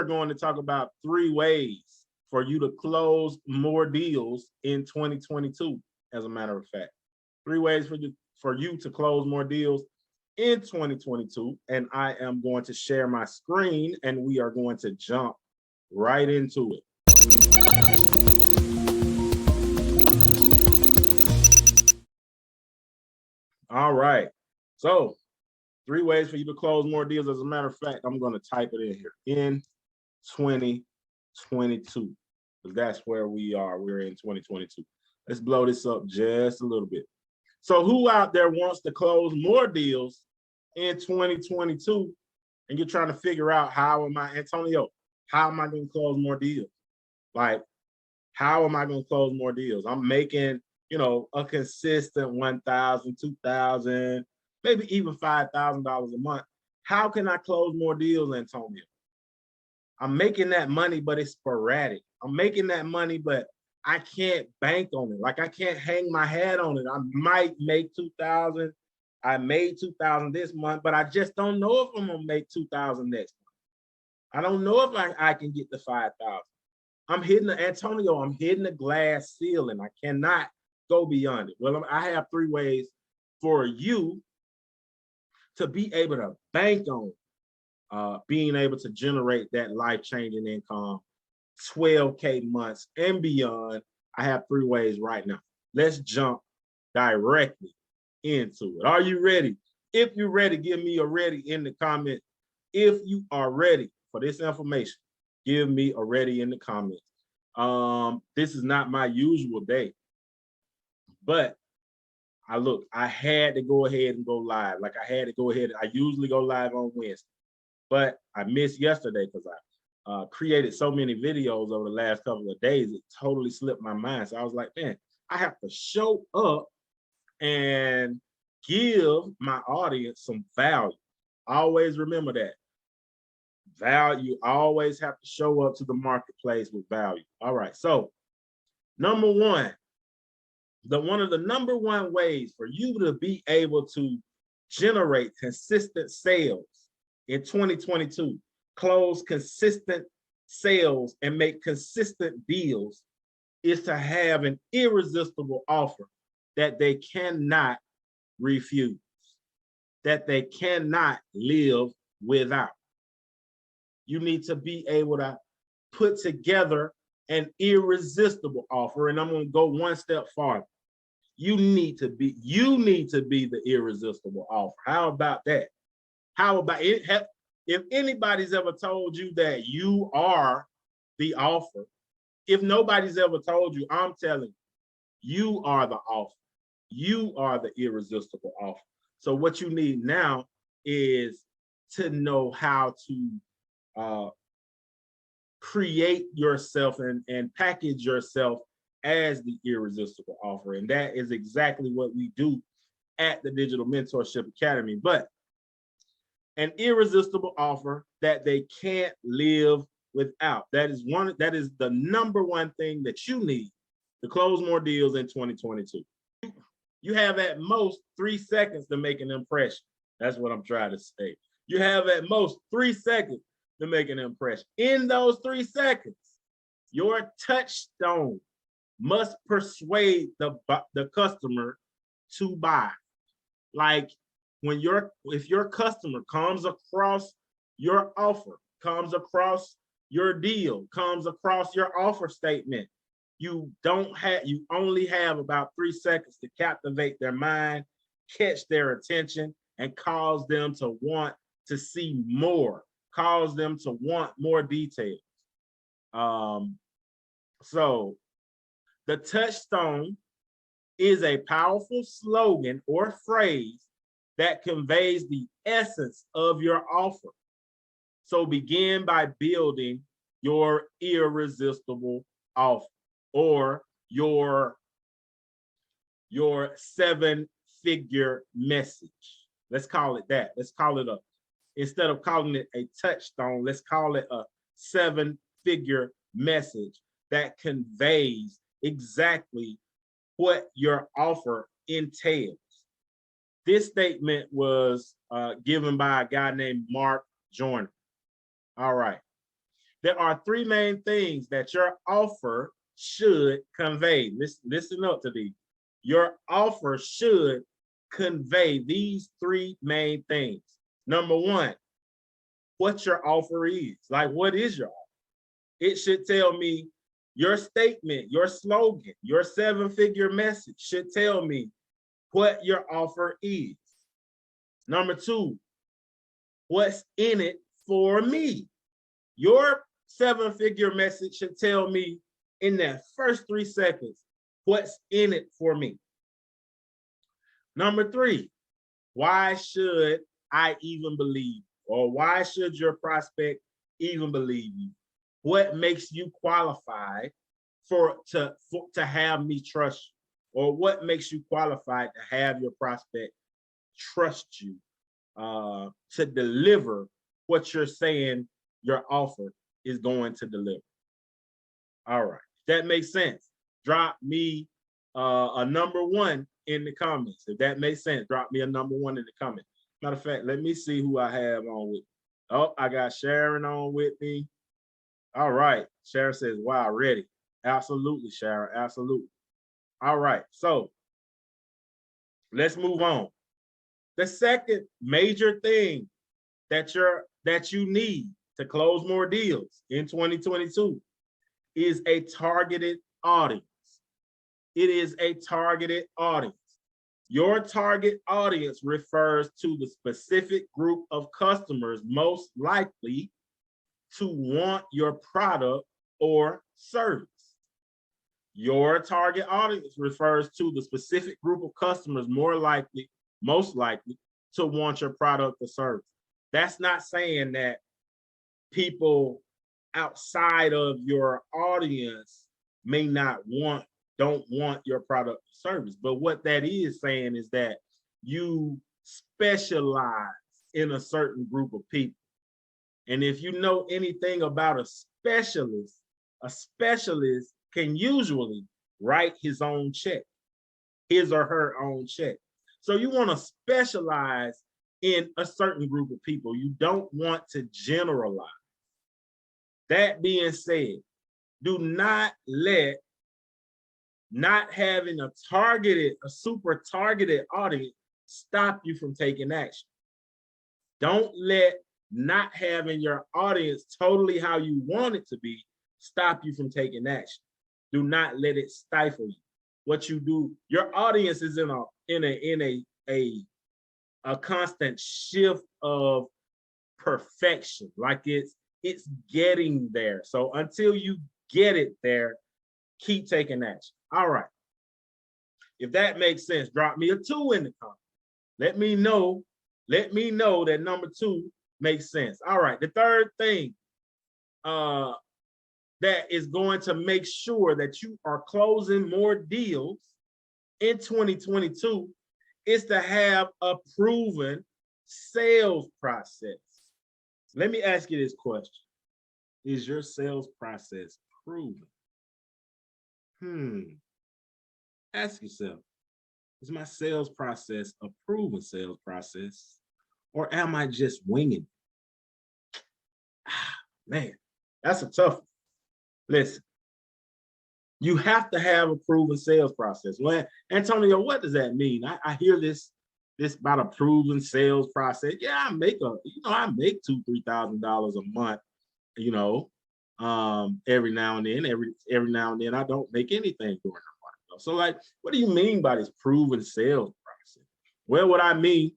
We're going to talk about 3 ways for you to close more deals in 2022, as a matter of fact. 3 ways for you to close more deals in 2022. And I am going to share my screen and we are going to jump right into it. All right. So 3 ways for you to close more deals. As a matter of fact, I'm going to type it in here in 2022, because that's where we are. We're in 2022. Let's blow this up just a little bit. So who out there wants to close more deals in 2022? And you're trying to figure out, Antonio, how am I going to close more deals? Like, how am I going to close more deals? I'm making, a consistent 1,000, 2,000, maybe even $5,000 a month. How can I close more deals, Antonio? I'm making that money, but it's sporadic. I'm making that money, but I can't bank on it. Like, I can't hang my hat on it. I might make 2,000. I made 2,000 this month, but I just don't know if I'm gonna make 2,000 next month. I don't know if I can get to 5,000. I'm hitting the glass ceiling. I cannot go beyond it. Well, I have 3 ways for you to be able to bank on being able to generate that life-changing income, 12K months and beyond. I have 3 ways right now. Let's jump directly into it. Are you ready? If you're ready, give me a ready in the comment. If you are ready for this information, give me a ready in the comments. This is not my usual day, but I had to go ahead and go live. Like, I had to go ahead. I usually go live on Wednesday, but I missed yesterday because I created so many videos over the last couple of days. It totally slipped my mind. So I was like, man, I have to show up and give my audience some value. Always remember that. Value, always have to show up to the marketplace with value. All right, so number one, one of the number one ways for you to be able to generate consistent sales in 2022, close consistent sales and make consistent deals, is to have an irresistible offer that they cannot refuse, that they cannot live without. You need to be able to put together an irresistible offer. And I'm going to go one step farther. You need to be the irresistible offer. How about that? How about it? If anybody's ever told you that you are the offer, if nobody's ever told you, I'm telling you are the offer. You are the irresistible offer. So what you need now is to know how to create yourself and package yourself as the irresistible offer. And that is exactly what we do at the Digital Mentorship Academy. But an irresistible offer that they can't live without. That is the number one thing that you need to close more deals in 2022. You have at most 3 seconds to make an impression. That's what I'm trying to say. You have at most 3 seconds to make an impression. In those 3 seconds, your touchstone must persuade the customer to buy. Like, if your customer comes across your offer, comes across your deal, comes across your offer statement, you only have about 3 seconds to captivate their mind, catch their attention, and cause them to want to see more, cause them to want more details. So the touchstone is a powerful slogan or phrase that conveys the essence of your offer. So begin by building your irresistible offer, or your 7-figure message. Let's call it that. Let's call it instead of calling it a touchstone, let's call it a 7-figure message that conveys exactly what your offer entails. This statement was given by a guy named Mark Joyner. All right. There are three main things that your offer should convey. Listen up to these. Your offer should convey these three main things. Number one, what your offer is. Like, what is your offer? It should tell me your statement, your slogan, your seven-figure message should tell me what your offer is. Number two, what's in it for me? Your seven-figure message should tell me in that first 3 seconds what's in it for me. Number three, why should I even believe, or why should your prospect even believe you? What makes you qualified to have me trust you? Or what makes you qualified to have your prospect trust you to deliver what you're saying your offer is going to deliver? All right, that makes sense. Drop me a number one in the comments. If that makes sense, drop me a number one in the comments. Matter of fact, let me see who I have on with me. Oh, I got Sharon on with me. All right, Sharon says, wow, ready. Absolutely, Sharon, absolutely. All right, so let's move on. The second major thing that you need to close more deals in 2022 is a targeted audience. It is a targeted audience. Your target audience refers to the specific group of customers most likely to want your product or service. Your target audience refers to the specific group of customers most likely to want your product or service. That's not saying that people outside of your audience don't want your product or service. But what that is saying is that you specialize in a certain group of people. And if you know anything about a specialist can usually write his own check, his or her own check. So you want to specialize in a certain group of people. You don't want to generalize. That being said, do not let not having a super targeted audience stop you from taking action. Don't let not having your audience totally how you want it to be stop you from taking action. Do not let it stifle you. What you do, your audience is in a constant shift of perfection. Like it's getting there. So until you get it there, keep taking action. All right. If that makes sense, drop me a 2 in the comments. Let me know that number 2 makes sense. All right. The third thing that is going to make sure that you are closing more deals in 2022 is to have a proven sales process. Let me ask you this question. Is your sales process proven? Ask yourself, is my sales process a proven sales process, or am I just winging it? Man, that's a tough one. Listen, you have to have a proven sales process. Well, Antonio, what does that mean? I hear this about a proven sales process. Yeah, I make $2,000-$3,000 a month, every now and then. Every now and then I don't make anything during the month. So like, what do you mean by this proven sales process? Well, what I mean,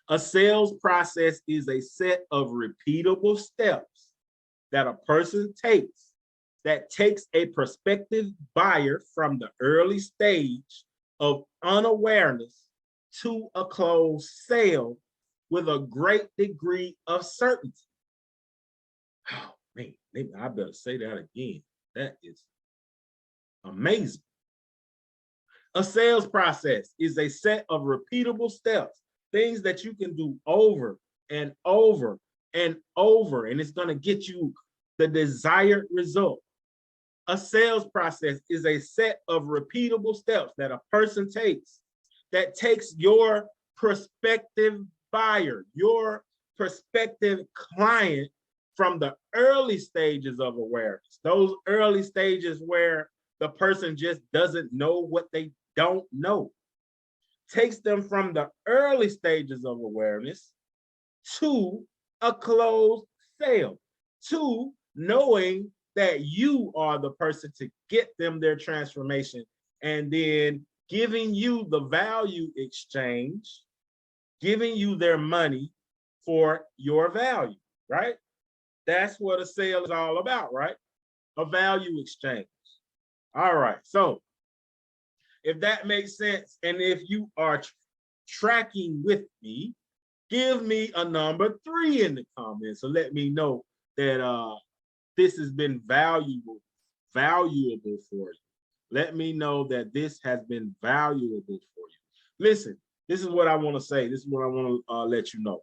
a sales process is a set of repeatable steps that a person takes that takes a prospective buyer from the early stage of unawareness to a closed sale with a great degree of certainty. Oh, man, maybe I better say that again. That is amazing. A sales process is a set of repeatable steps, things that you can do over and over and over, and it's going to get you the desired result. A sales process is a set of repeatable steps that a person takes that takes your prospective buyer, your prospective client from the early stages of awareness, those early stages where the person just doesn't know what they don't know. Takes them from the early stages of awareness to a closed sale, to knowing that you are the person to get them their transformation, and then giving you the value exchange, giving you their money for your value, right? That's what a sale is all about, right? A value exchange. All right, so if that makes sense, and if you are tracking with me, give me a number 3 in the comments. So let me know that this has been valuable for you. Let me know that this has been valuable for you. Listen, this is what I want to say. This is what I want to let you know.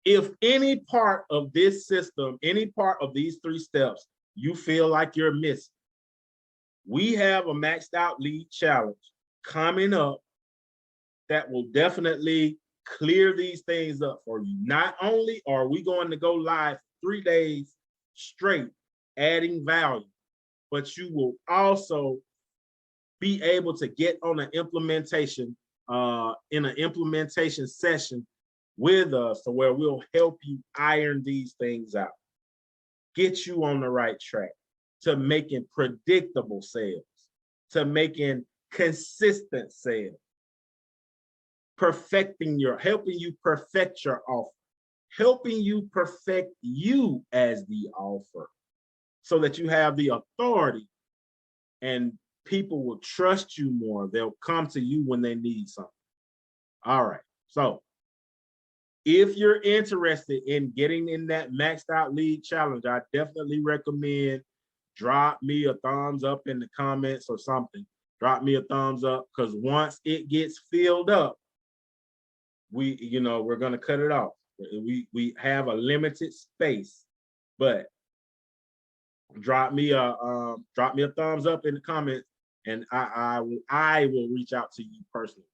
If any part of this system, any part of these 3 steps, you feel like you're missing, we have a maxed out lead challenge coming up that will definitely clear these things up for you. Not only are we going to go live 3 days straight adding value, but you will also be able to get on an implementation in an implementation session with us, to where we'll help you iron these things out, get you on the right track to making predictable sales, to making consistent sales, helping you perfect your offer, helping you perfect you as the offer, so that you have the authority and people will trust you more. They'll come to you when they need something. All right, so if you're interested in getting in that maxed out lead challenge, I definitely recommend drop me a thumbs up in the comments or something. Drop me a thumbs up, because once it gets filled up, we're going to cut it off. We have a limited space, but drop me a thumbs up in the comments, and I will reach out to you personally.